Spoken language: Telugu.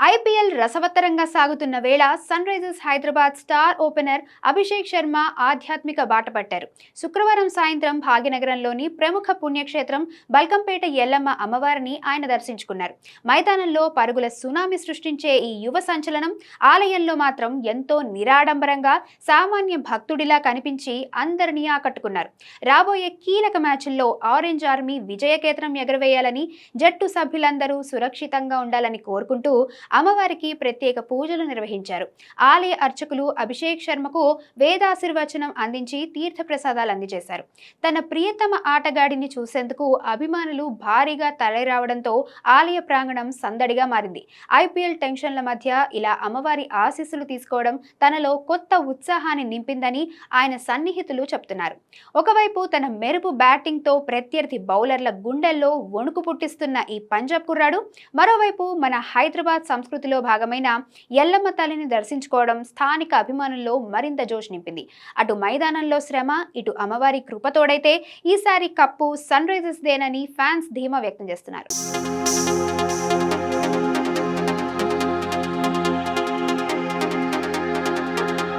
ఐపీఎల్ రసవత్తరంగా సాగుతున్న వేళ Sunrisers Hyderabad star opener Abhishek Sharma ఆధ్యాత్మిక బాట పట్టారు. శుక్రవారం సాయంత్రం భాగ్యనగరంలోని ప్రముఖ పుణ్యక్షేత్రం బల్కంపేట ఎల్లమ్మ అమ్మవారిని ఆయన దర్శించుకున్నారు. మైదానంలో పరుగుల సునామీ సృష్టించే ఈ యువ సంచలనం ఆలయంలో మాత్రం ఎంతో నిరాడంబరంగా సామాన్య భక్తుడిలా కనిపించి అందరినీ ఆకట్టుకున్నారు. రాబోయే కీలక మ్యాచ్ల్లో ఆరెంజ్ ఆర్మీ విజయకేతనం ఎగరవేయాలని, జట్టు సభ్యులందరూ సురక్షితంగా ఉండాలని కోరుకుంటూ అమ్మవారికి ప్రత్యేక పూజలు నిర్వహించారు. ఆలయ అర్చకులు అభిషేక్ శర్మకు వేదాశీర్వచనం అందించి తీర్థప్రసాదాలు అందజేశారు. తన ప్రియతమ ఆటగాడిని చూసేందుకు అభిమానులు భారీగా తరలిరావడంతో ఆలయ ప్రాంగణం సందడిగా మారింది. ఐపీఎల్ టెన్షన్ల మధ్య ఇలా అమ్మవారి ఆశీస్సులు తీసుకోవడం తనలో కొత్త ఉత్సాహాన్ని నింపిందని ఆయన సన్నిహితులు చెప్తున్నారు. ఒకవైపు తన మెరుపు బ్యాటింగ్తో ప్రత్యర్థి బౌలర్ల గుండెల్లో వణుకు పుట్టిస్తున్న ఈ పంజాబ్ కుర్రాడు, మరోవైపు మన హైదరాబాద్ సంస్కృతిలో భాగమైన ఎల్లమ్మ తల్లిని దర్శించుకోవడం స్థానిక అభిమానుల్లో మరింత జోష్ నింపింది. అటు మైదానంలో శ్రమ, ఇటు అమ్మవారి కృపతోడైతే ఈసారి కప్పు సన్ రైజర్స్ దేనని ఫ్యాన్స్ ధీమా వ్యక్తం చేస్తున్నారు.